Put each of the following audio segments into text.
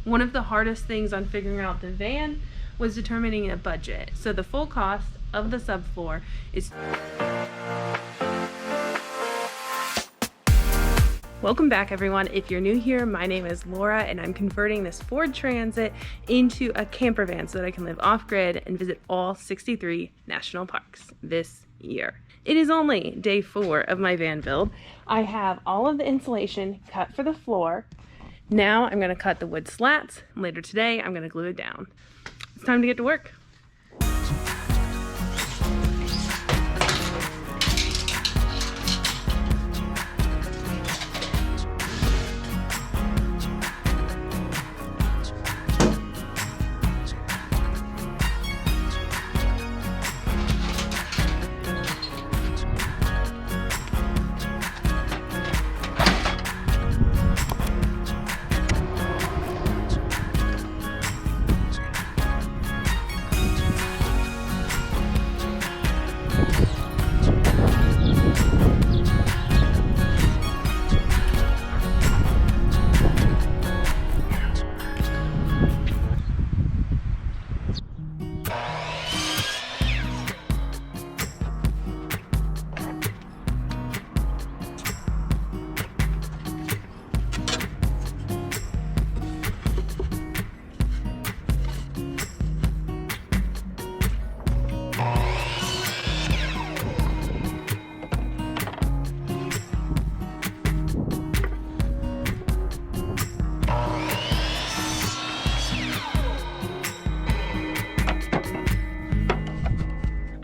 One of the hardest things on figuring out the van was determining a budget. So the full cost of the subfloor is... Welcome back, everyone. If you're new here, my name is Laura and I'm converting this Ford Transit into a camper van so that I can live off-grid and visit all 63 national parks this year. It is only day 4 of my van build. I have all of the insulation cut for the floor. Now I'm gonna cut the wood slats. Later today, I'm gonna glue it down. It's time to get to work.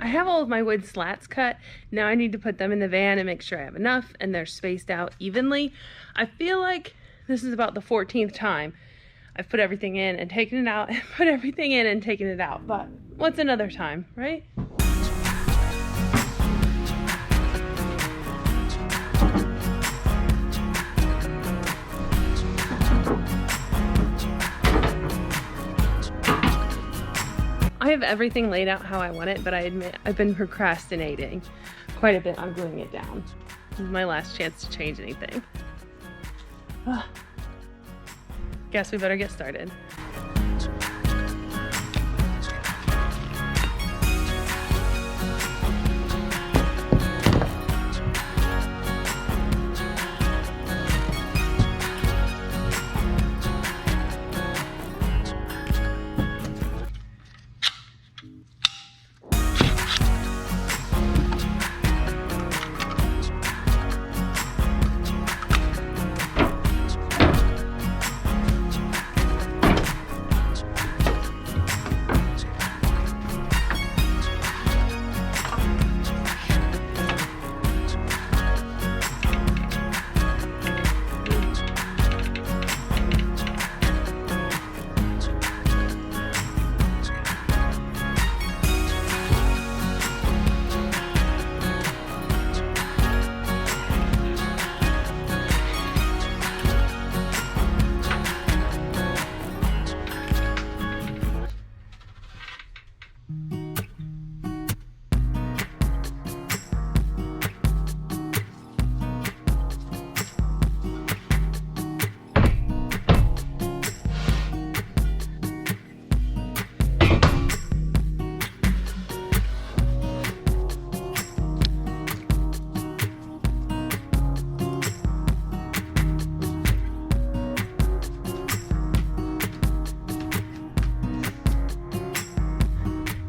I have all of my wood slats cut. Now I need to put them in the van and make sure I have enough and they're spaced out evenly. I feel like this is about the 14th time I've put everything in and taken it out and put everything in and taken it out. But what's another time, right? I have everything laid out how I want it, but I admit I've been procrastinating quite a bit on gluing it down. This is my last chance to change anything. Guess we better get started.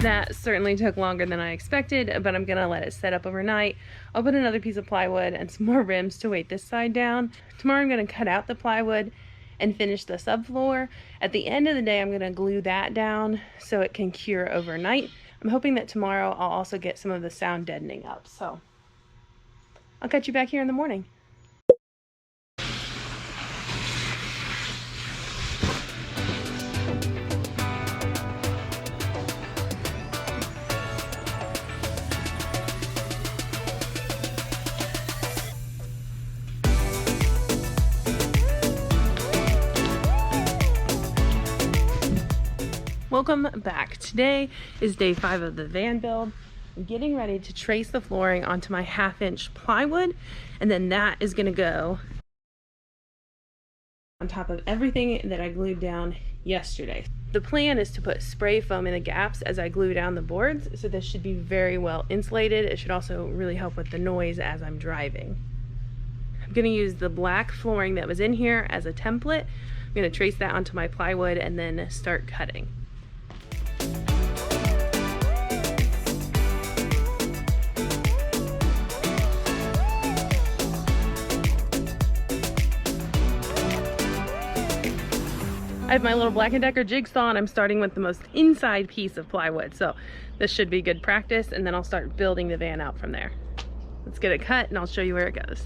That certainly took longer than I expected, but I'm gonna let it set up overnight. I'll put another piece of plywood and some more rims to weight this side down. Tomorrow I'm gonna cut out the plywood and finish the subfloor. At the end of the day, I'm gonna glue that down so it can cure overnight. I'm hoping that tomorrow I'll also get some of the sound deadening up. So I'll catch you back here in the morning. Welcome back. Today is day 5 of the van build. I'm getting ready to trace the flooring onto my 1/2 inch plywood, and then that is going to go on top of everything that I glued down yesterday. The plan is to put spray foam in the gaps as I glue down the boards, so this should be very well insulated. It should also really help with the noise as I'm driving. I'm going to use the black flooring that was in here as a template. I'm going to trace that onto my plywood and then start cutting. I have my little Black & Decker jigsaw and I'm starting with the most inside piece of plywood. So this should be good practice, and then I'll start building the van out from there. Let's get it cut and I'll show you where it goes.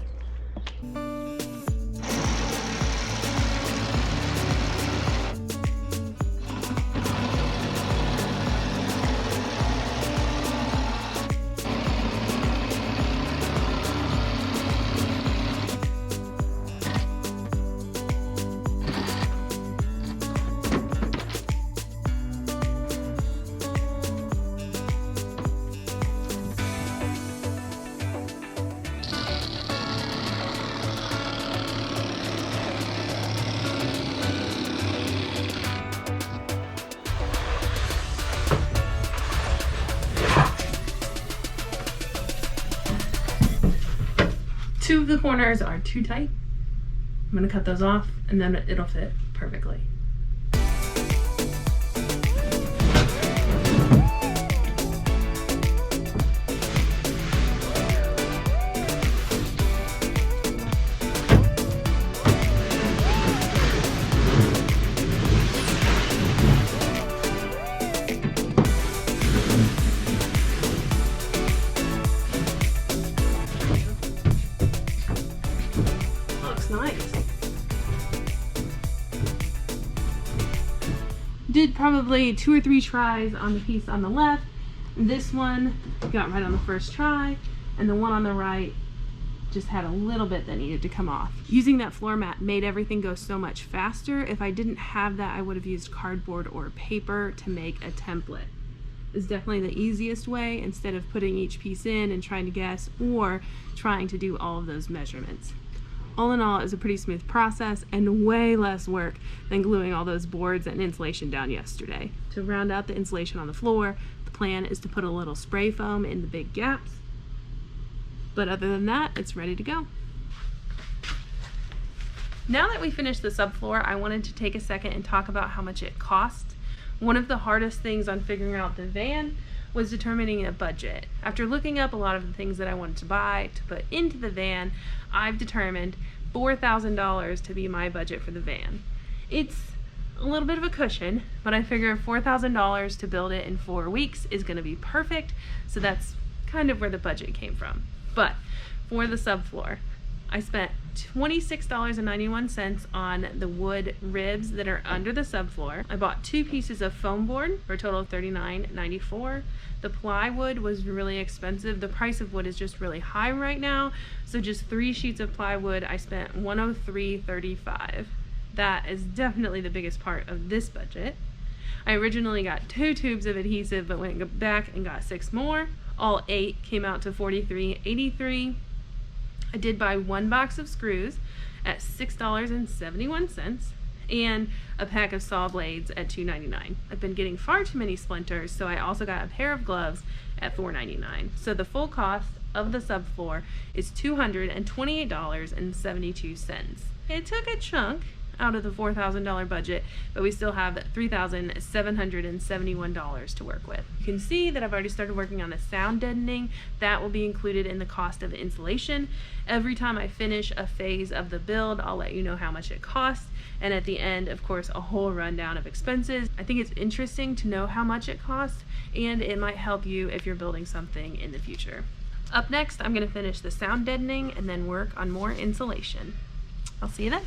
Two of the corners are too tight. I'm going to cut those off and then it'll fit perfectly. Nice. Did probably 2 or 3 tries on the piece on the left. This one got right on the first try, and the one on the right just had a little bit that needed to come off. Using that floor mat made everything go so much faster. If I didn't have that, I would have used cardboard or paper to make a template. Is definitely the easiest way, instead of putting each piece in and trying to guess or trying to do all of those measurements. All in all, it was a pretty smooth process and way less work than gluing all those boards and insulation down yesterday. To round out the insulation on the floor, the plan is to put a little spray foam in the big gaps. But other than that, it's ready to go. Now that we finished the subfloor, I wanted to take a second and talk about how much it cost. One of the hardest things on figuring out the van was determining a budget. After looking up a lot of the things that I wanted to buy to put into the van, I've determined $4,000 to be my budget for the van. It's a little bit of a cushion, but I figure $4,000 to build it in 4 weeks is gonna be perfect, so that's kind of where the budget came from. But for the subfloor, I spent $26.91 on the wood ribs that are under the subfloor. I bought 2 pieces of foam board for a total of $39.94. The plywood was really expensive. The price of wood is just really high right now. So just 3 sheets of plywood, I spent $103.35. That is definitely the biggest part of this budget. I originally got 2 tubes of adhesive, but went back and got 6 more. All 8 came out to $43.83. I did buy 1 box of screws at $6.71 and a pack of saw blades at $2.99. I've been getting far too many splinters, so I also got a pair of gloves at $4.99. So the full cost of the subfloor is $228.72. It took a chunk out of the $4,000 budget, but we still have $3,771 to work with. You can see that I've already started working on the sound deadening. That will be included in the cost of insulation. Every time I finish a phase of the build, I'll let you know how much it costs, and at the end, of course, a whole rundown of expenses. I think it's interesting to know how much it costs, and it might help you if you're building something in the future. Up next, I'm going to finish the sound deadening and then work on more insulation. I'll see you then.